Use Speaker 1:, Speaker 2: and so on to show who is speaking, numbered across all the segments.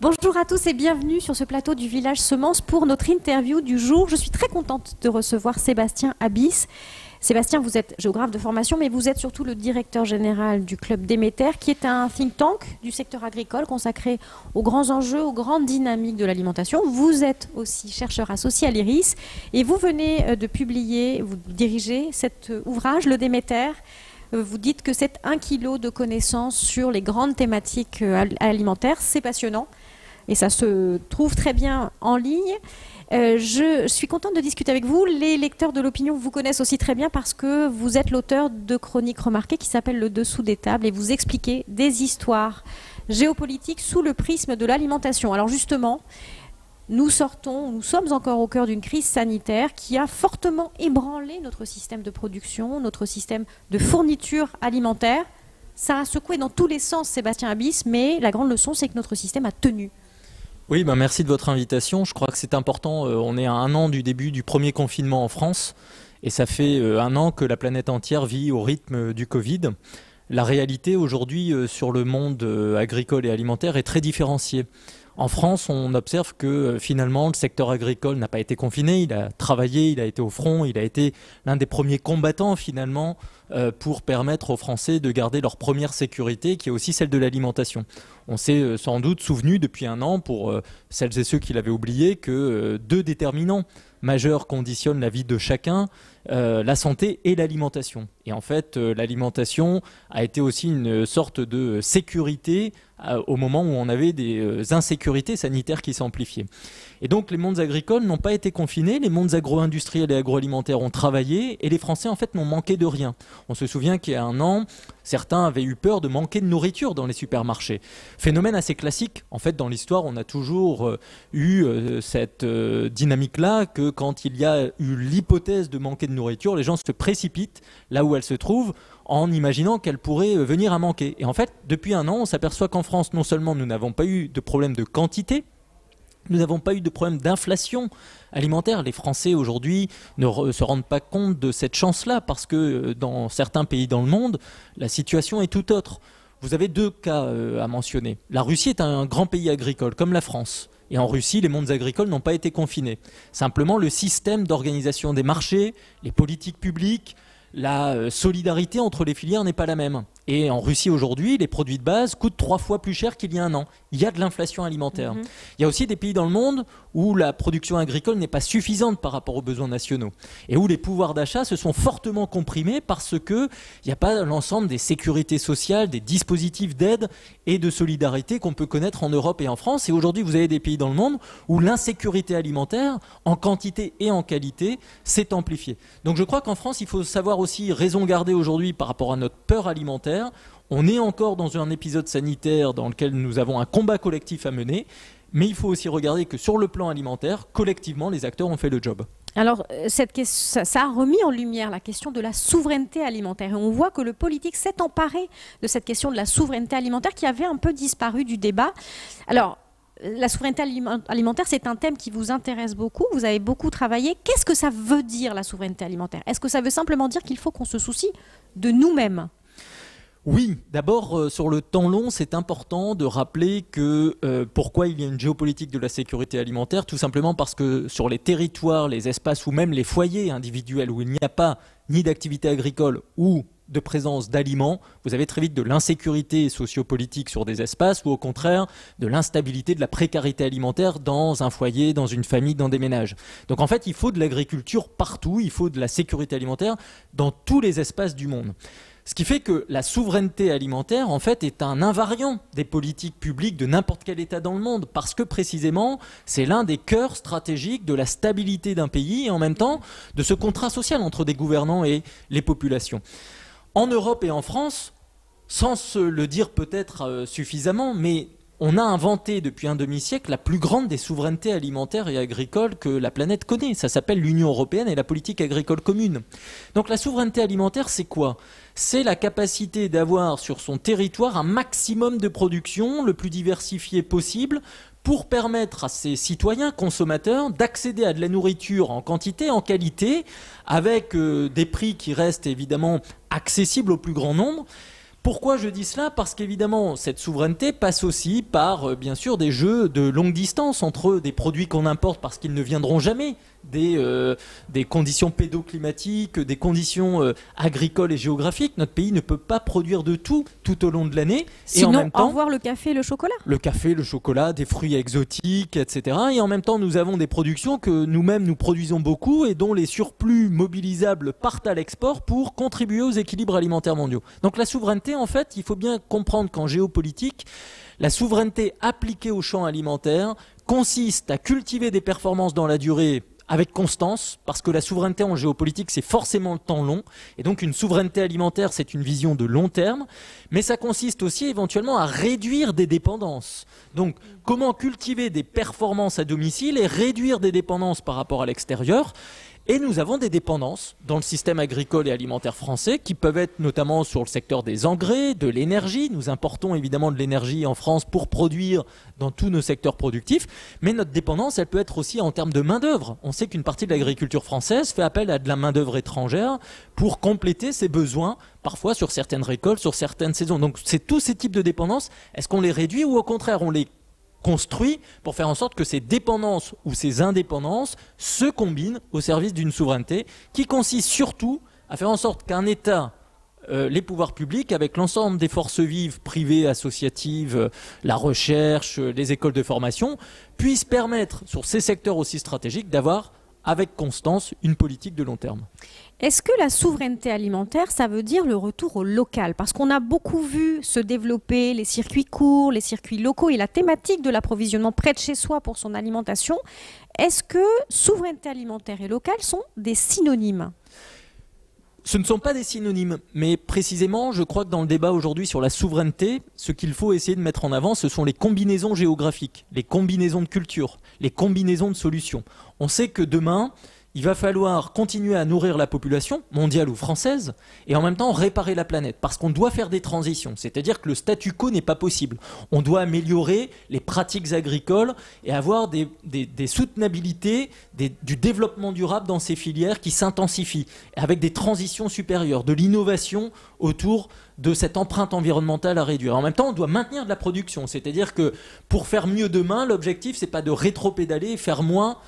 Speaker 1: Bonjour à tous et bienvenue sur ce plateau du Village Semence pour notre interview du jour. Je suis très contente de recevoir Sébastien Abyss. Sébastien, vous êtes géographe de formation, mais vous êtes surtout le directeur général du Club Déméter, qui est un think tank du secteur agricole consacré aux grands enjeux, aux grandes dynamiques de l'alimentation. Vous êtes aussi chercheur associé à l'IRIS et vous venez de publier, vous dirigez cet ouvrage, le Déméter. Vous dites que c'est 1 kilo de connaissances sur les grandes thématiques alimentaires. C'est passionnant et ça se trouve très bien en ligne. Je suis contente de discuter avec vous. Les lecteurs de l'opinion vous connaissent aussi très bien parce que vous êtes l'auteur de chroniques remarquées qui s'appellent Le Dessous des tables et vous expliquez des histoires géopolitiques sous le prisme de l'alimentation. Alors justement, nous sommes encore au cœur d'une crise sanitaire qui a fortement ébranlé notre système de production, notre système de fourniture alimentaire. Ça a secoué dans tous les sens Sébastien Abyss, mais la grande leçon, c'est que notre système a tenu.
Speaker 2: Oui, merci de votre invitation. Je crois que c'est important. On est à 1 an du début du premier confinement en France et ça fait 1 an que la planète entière vit au rythme du Covid. La réalité aujourd'hui sur le monde agricole et alimentaire est très différenciée. En France, on observe que finalement le secteur agricole n'a pas été confiné, il a travaillé, il a été au front, il a été l'un des premiers combattants finalement pour permettre aux Français de garder leur première sécurité qui est aussi celle de l'alimentation. On s'est sans doute souvenu depuis 1 an, pour celles et ceux qui l'avaient oublié, que 2 déterminants majeurs conditionnent la vie de chacun, la santé et l'alimentation. Et en fait, l'alimentation a été aussi une sorte de sécurité au moment où on avait des insécurités sanitaires qui s'amplifiaient. Et donc les mondes agricoles n'ont pas été confinés, les mondes agro-industriels et agroalimentaires ont travaillé et les Français en fait n'ont manqué de rien. On se souvient qu'il y a 1 an, certains avaient eu peur de manquer de nourriture dans les supermarchés. Phénomène assez classique. En fait, dans l'histoire, on a toujours eu cette dynamique-là que quand il y a eu l'hypothèse de manquer de nourriture, les gens se précipitent là où elle se trouve en imaginant qu'elle pourrait venir à manquer. Et en fait, depuis 1 an, on s'aperçoit qu'en France, non seulement nous n'avons pas eu de problème de quantité, nous n'avons pas eu de problème d'inflation alimentaire. Les Français aujourd'hui ne se rendent pas compte de cette chance-là parce que dans certains pays dans le monde, la situation est tout autre. Vous avez 2 cas à mentionner. La Russie est un grand pays agricole comme la France. Et en Russie, les mondes agricoles n'ont pas été confinés. Simplement, le système d'organisation des marchés, les politiques publiques, la solidarité entre les filières n'est pas la même. Et en Russie aujourd'hui, les produits de base coûtent 3 fois plus cher qu'il y a 1 an. Il y a de l'inflation alimentaire. Il y a aussi des pays dans le monde où la production agricole n'est pas suffisante par rapport aux besoins nationaux et où les pouvoirs d'achat se sont fortement comprimés parce qu'il n'y a pas l'ensemble des sécurités sociales, des dispositifs d'aide et de solidarité qu'on peut connaître en Europe et en France. Et aujourd'hui, vous avez des pays dans le monde où l'insécurité alimentaire, en quantité et en qualité, s'est amplifiée. Donc je crois qu'en France, il faut savoir aussi raison garder aujourd'hui par rapport à notre peur alimentaire. On est encore dans un épisode sanitaire dans lequel nous avons un combat collectif à mener, mais il faut aussi regarder que sur le plan alimentaire, collectivement, les acteurs ont fait le job.
Speaker 1: Alors, ça a remis en lumière la question de la souveraineté alimentaire. Et on voit que le politique s'est emparé de cette question de la souveraineté alimentaire qui avait un peu disparu du débat. Alors, la souveraineté alimentaire, c'est un thème qui vous intéresse beaucoup, vous avez beaucoup travaillé. Qu'est-ce que ça veut dire, la souveraineté alimentaire? Est-ce que ça veut simplement dire qu'il faut qu'on se soucie de nous-mêmes?
Speaker 2: Oui, d'abord sur le temps long, c'est important de rappeler que pourquoi il y a une géopolitique de la sécurité alimentaire, tout simplement parce que sur les territoires, les espaces ou même les foyers individuels où il n'y a pas ni d'activité agricole ou de présence d'aliments, vous avez très vite de l'insécurité sociopolitique sur des espaces ou au contraire de l'instabilité, de la précarité alimentaire dans un foyer, dans une famille, dans des ménages. Donc en fait, il faut de l'agriculture partout, il faut de la sécurité alimentaire dans tous les espaces du monde. Ce qui fait que la souveraineté alimentaire, en fait, est un invariant des politiques publiques de n'importe quel État dans le monde, parce que précisément, c'est l'un des cœurs stratégiques de la stabilité d'un pays et en même temps de ce contrat social entre des gouvernants et les populations. En Europe et en France, sans se le dire peut-être suffisamment, mais on a inventé depuis un demi-siècle la plus grande des souverainetés alimentaires et agricoles que la planète connaît. Ça s'appelle l'Union européenne et la politique agricole commune. Donc la souveraineté alimentaire, c'est quoi ? C'est la capacité d'avoir sur son territoire un maximum de production le plus diversifié possible pour permettre à ses citoyens consommateurs d'accéder à de la nourriture en quantité, en qualité, avec des prix qui restent évidemment accessibles au plus grand nombre. Pourquoi je dis cela ? Parce qu'évidemment, cette souveraineté passe aussi par, bien sûr, des jeux de longue distance entre des produits qu'on importe parce qu'ils ne viendront jamais, des conditions pédoclimatiques, des conditions agricoles et géographiques. Notre pays ne peut pas produire de tout au long de l'année.
Speaker 1: Sinon,
Speaker 2: et en même temps,
Speaker 1: au revoir le café et le chocolat.
Speaker 2: Le café, le chocolat, des fruits exotiques, etc. Et en même temps, nous avons des productions que nous-mêmes nous produisons beaucoup et dont les surplus mobilisables partent à l'export pour contribuer aux équilibres alimentaires mondiaux. Donc la souveraineté, en fait, il faut bien comprendre qu'en géopolitique, la souveraineté appliquée au champ alimentaire consiste à cultiver des performances dans la durée avec constance, parce que la souveraineté en géopolitique, c'est forcément le temps long, et donc une souveraineté alimentaire, c'est une vision de long terme, mais ça consiste aussi éventuellement à réduire des dépendances. Donc, comment cultiver des performances à domicile et réduire des dépendances par rapport à l'extérieur ? Et nous avons des dépendances dans le système agricole et alimentaire français qui peuvent être notamment sur le secteur des engrais, de l'énergie. Nous importons évidemment de l'énergie en France pour produire dans tous nos secteurs productifs. Mais notre dépendance, elle peut être aussi en termes de main-d'œuvre. On sait qu'une partie de l'agriculture française fait appel à de la main-d'œuvre étrangère pour compléter ses besoins, parfois sur certaines récoltes, sur certaines saisons. Donc c'est tous ces types de dépendances. Est-ce qu'on les réduit ou au contraire on les construit pour faire en sorte que ces dépendances ou ces indépendances se combinent au service d'une souveraineté qui consiste surtout à faire en sorte qu'un État, les pouvoirs publics, avec l'ensemble des forces vives, privées, associatives, la recherche, les écoles de formation, puissent permettre sur ces secteurs aussi stratégiques d'avoir avec constance une politique de long terme.
Speaker 1: Est-ce que la souveraineté alimentaire, ça veut dire le retour au local ? Parce qu'on a beaucoup vu se développer les circuits courts, les circuits locaux et la thématique de l'approvisionnement près de chez soi pour son alimentation. Est-ce que souveraineté alimentaire et locale sont des synonymes ?
Speaker 2: Ce ne sont pas des synonymes, mais précisément, je crois que dans le débat aujourd'hui sur la souveraineté, ce qu'il faut essayer de mettre en avant, ce sont les combinaisons géographiques, les combinaisons de culture, les combinaisons de solutions. On sait que demain, il va falloir continuer à nourrir la population, mondiale ou française, et en même temps réparer la planète, parce qu'on doit faire des transitions, c'est-à-dire que le statu quo n'est pas possible. On doit améliorer les pratiques agricoles et avoir des soutenabilités, du développement durable dans ces filières qui s'intensifient, avec des transitions supérieures, de l'innovation autour de cette empreinte environnementale à réduire. En même temps, on doit maintenir de la production, c'est-à-dire que pour faire mieux demain, l'objectif, c'est pas de rétro-pédaler, faire moins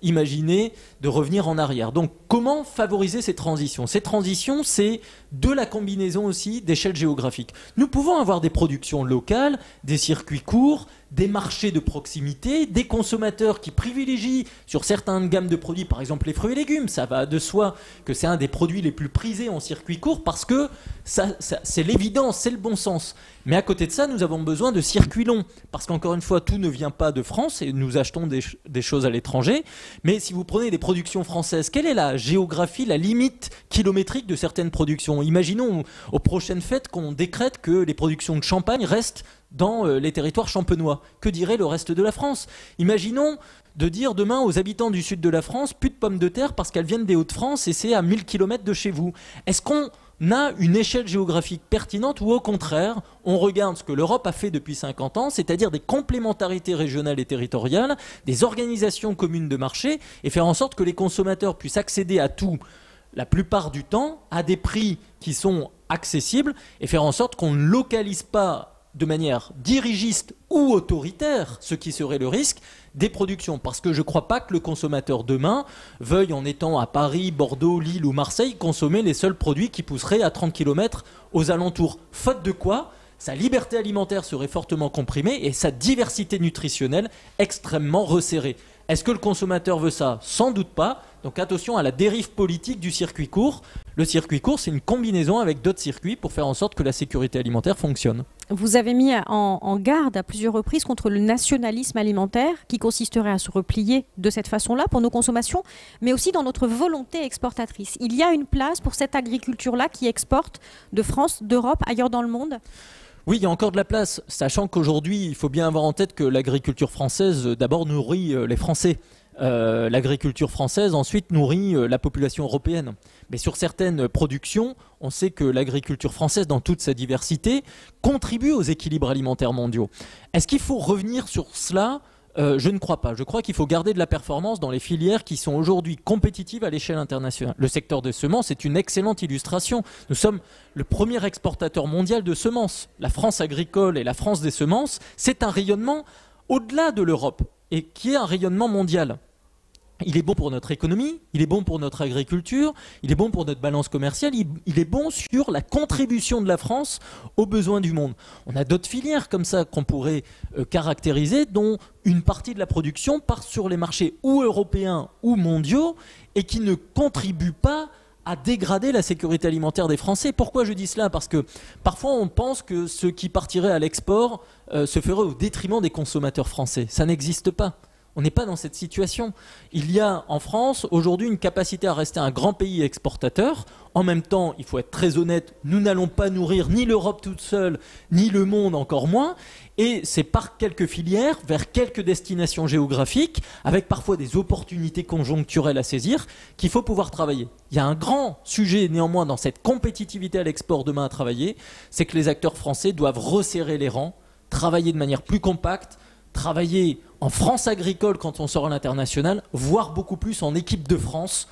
Speaker 2: imaginer de revenir en arrière. Donc, comment favoriser ces transitions ? Ces transitions, c'est de la combinaison aussi d'échelles géographiques. Nous pouvons avoir des productions locales, des circuits courts, des marchés de proximité, des consommateurs qui privilégient sur certaines gammes de produits, par exemple les fruits et légumes. Ça va de soi que c'est un des produits les plus prisés en circuit court parce que c'est l'évidence, c'est le bon sens. Mais à côté de ça, nous avons besoin de circuits longs parce qu'encore une fois, tout ne vient pas de France et nous achetons des choses à l'étranger. Mais si vous prenez des productions françaises, quelle est la géographie, la limite kilométrique de certaines productions ? Imaginons aux prochaines fêtes qu'on décrète que les productions de champagne restent dans les territoires champenois. Que dirait le reste de la France ? Imaginons de dire demain aux habitants du sud de la France, plus de pommes de terre parce qu'elles viennent des Hauts-de-France et c'est à 1000 km de chez vous. Est-ce qu'on a une échelle géographique pertinente ou au contraire, on regarde ce que l'Europe a fait depuis 50 ans, c'est-à-dire des complémentarités régionales et territoriales, des organisations communes de marché et faire en sorte que les consommateurs puissent accéder à tout la plupart du temps à des prix qui sont accessibles et faire en sorte qu'on ne localise pas de manière dirigiste ou autoritaire, ce qui serait le risque, des productions. Parce que je ne crois pas que le consommateur demain veuille, en étant à Paris, Bordeaux, Lille ou Marseille, consommer les seuls produits qui pousseraient à 30 km aux alentours. Faute de quoi, sa liberté alimentaire serait fortement comprimée et sa diversité nutritionnelle extrêmement resserrée. Est-ce que le consommateur veut ça ? Sans doute pas. Donc attention à la dérive politique du circuit court. Le circuit court, c'est une combinaison avec d'autres circuits pour faire en sorte que la sécurité alimentaire fonctionne.
Speaker 1: Vous avez mis en garde à plusieurs reprises contre le nationalisme alimentaire qui consisterait à se replier de cette façon-là pour nos consommations, mais aussi dans notre volonté exportatrice. Il y a une place pour cette agriculture-là qui exporte de France, d'Europe, ailleurs dans le monde ?
Speaker 2: Oui, il y a encore de la place, sachant qu'aujourd'hui, il faut bien avoir en tête que l'agriculture française, d'abord, nourrit les Français. L'agriculture française, ensuite, nourrit la population européenne. Mais sur certaines productions, on sait que l'agriculture française, dans toute sa diversité, contribue aux équilibres alimentaires mondiaux. Est-ce qu'il faut revenir sur cela ? Je ne crois pas. Je crois qu'il faut garder de la performance dans les filières qui sont aujourd'hui compétitives à l'échelle internationale. Le secteur des semences est une excellente illustration. Nous sommes le premier exportateur mondial de semences. La France agricole et la France des semences, c'est un rayonnement au-delà de l'Europe et qui est un rayonnement mondial. Il est bon pour notre économie, il est bon pour notre agriculture, il est bon pour notre balance commerciale, il est bon sur la contribution de la France aux besoins du monde. On a d'autres filières comme ça qu'on pourrait caractériser, dont une partie de la production part sur les marchés ou européens ou mondiaux et qui ne contribuent pas à dégrader la sécurité alimentaire des Français. Pourquoi je dis cela ? Parce que parfois on pense que ce qui partirait à l'export se ferait au détriment des consommateurs français. Ça n'existe pas. On n'est pas dans cette situation. Il y a en France aujourd'hui une capacité à rester un grand pays exportateur. En même temps, il faut être très honnête, nous n'allons pas nourrir ni l'Europe toute seule, ni le monde encore moins. Et c'est par quelques filières, vers quelques destinations géographiques, avec parfois des opportunités conjoncturelles à saisir, qu'il faut pouvoir travailler. Il y a un grand sujet néanmoins dans cette compétitivité à l'export demain à travailler, c'est que les acteurs français doivent resserrer les rangs, travailler de manière plus compacte, travailler en France agricole quand on sort à l'international, voire beaucoup plus en équipe de France,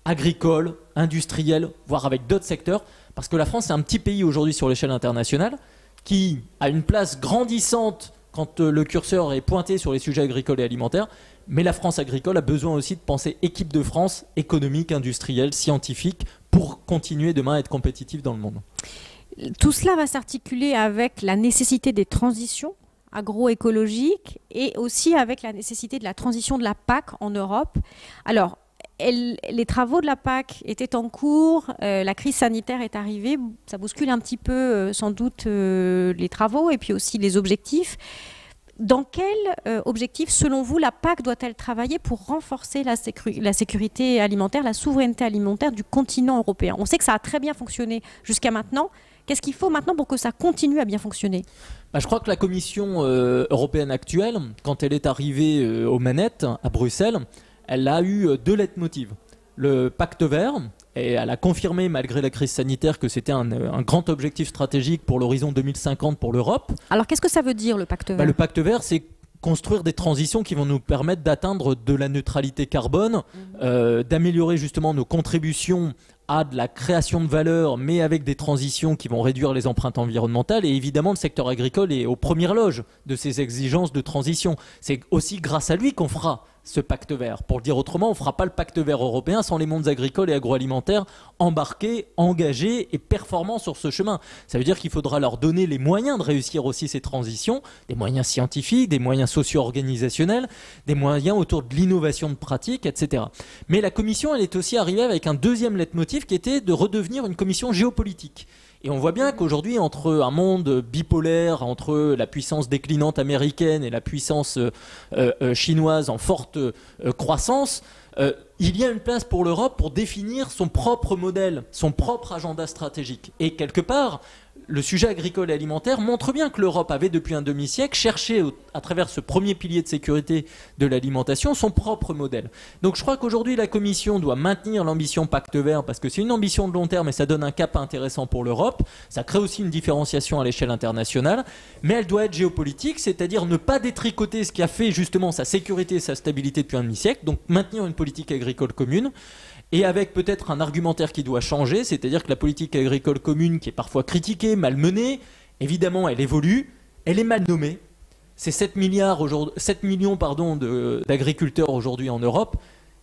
Speaker 2: agricole, industrielle, voire avec d'autres secteurs. Parce que la France est un petit pays aujourd'hui sur l'échelle internationale qui a une place grandissante quand le curseur est pointé sur les sujets agricoles et alimentaires. Mais la France agricole a besoin aussi de penser équipe de France, économique, industrielle, scientifique, pour continuer demain à être compétitif dans le monde.
Speaker 1: Tout cela va s'articuler avec la nécessité des transitions agroécologique et aussi avec la nécessité de la transition de la PAC en Europe. Alors, les travaux de la PAC étaient en cours, la crise sanitaire est arrivée, ça bouscule un petit peu sans doute les travaux et puis aussi les objectifs. Dans quel objectif, selon vous, la PAC doit-elle travailler pour renforcer la sécurité alimentaire, la souveraineté alimentaire du continent européen ? On sait que ça a très bien fonctionné jusqu'à maintenant. Qu'est-ce qu'il faut maintenant pour que ça continue à bien fonctionner ?
Speaker 2: Je crois que la Commission européenne actuelle, quand elle est arrivée aux manettes à Bruxelles, elle a eu deux leitmotivs. Le pacte vert, et elle a confirmé malgré la crise sanitaire que c'était un grand objectif stratégique pour l'horizon 2050 pour l'Europe.
Speaker 1: Alors qu'est-ce que ça veut dire le pacte vert ?
Speaker 2: Le pacte vert, c'est construire des transitions qui vont nous permettre d'atteindre de la neutralité carbone, d'améliorer justement nos contributions à de la création de valeur, mais avec des transitions qui vont réduire les empreintes environnementales. Et évidemment, le secteur agricole est aux premières loges de ces exigences de transition. C'est aussi grâce à lui qu'on fera ce pacte vert. Pour le dire autrement, on ne fera pas le pacte vert européen sans les mondes agricoles et agroalimentaires embarqués, engagés et performants sur ce chemin. Ça veut dire qu'il faudra leur donner les moyens de réussir aussi ces transitions, des moyens scientifiques, des moyens socio-organisationnels, des moyens autour de l'innovation de pratique, etc. Mais la Commission, elle est aussi arrivée avec un deuxième leitmotiv qui était de redevenir une commission géopolitique. Et on voit bien qu'aujourd'hui, entre un monde bipolaire, entre la puissance déclinante américaine et la puissance chinoise en forte croissance, il y a une place pour l'Europe pour définir son propre modèle, son propre agenda stratégique. Et quelque part, le sujet agricole et alimentaire montre bien que l'Europe avait depuis un demi-siècle cherché, à travers ce premier pilier de sécurité de l'alimentation, son propre modèle. Donc je crois qu'aujourd'hui la Commission doit maintenir l'ambition Pacte Vert parce que c'est une ambition de long terme et ça donne un cap intéressant pour l'Europe. Ça crée aussi une différenciation à l'échelle internationale, mais elle doit être géopolitique, c'est-à-dire ne pas détricoter ce qui a fait justement sa sécurité et sa stabilité depuis un demi-siècle, donc maintenir une politique agricole commune. Et avec peut-être un argumentaire qui doit changer, c'est-à-dire que la politique agricole commune qui est parfois critiquée, mal menée, évidemment elle évolue, elle est mal nommée. C'est 7 millions d'agriculteurs aujourd'hui en Europe.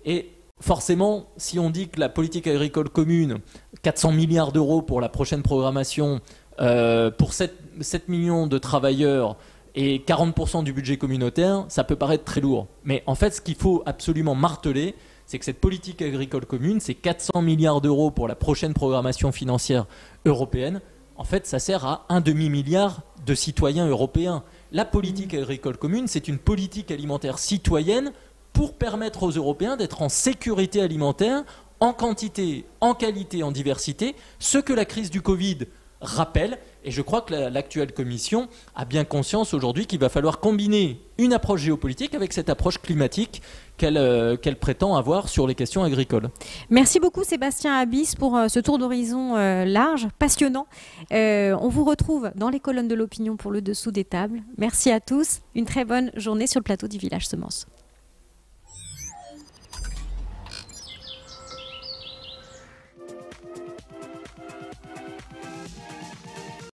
Speaker 2: Et forcément, si on dit que la politique agricole commune, 400 milliards d'euros pour la prochaine programmation, pour 7 millions de travailleurs et 40% du budget communautaire, ça peut paraître très lourd. Mais en fait, ce qu'il faut absolument marteler, c'est que cette politique agricole commune, c'est 400 milliards d'euros pour la prochaine programmation financière européenne. En fait, ça sert à un demi-milliard de citoyens européens. La politique agricole commune, c'est une politique alimentaire citoyenne pour permettre aux Européens d'être en sécurité alimentaire, en quantité, en qualité, en diversité, ce que la crise du Covid rappelle. Et je crois que l'actuelle commission a bien conscience aujourd'hui qu'il va falloir combiner une approche géopolitique avec cette approche climatique qu'elle prétend avoir sur les questions agricoles.
Speaker 1: Merci beaucoup Sébastien Abyss pour ce tour d'horizon large, passionnant. On vous retrouve dans les colonnes de l'opinion pour le dessous des tables. Merci à tous. Une très bonne journée sur le plateau du Village Semence.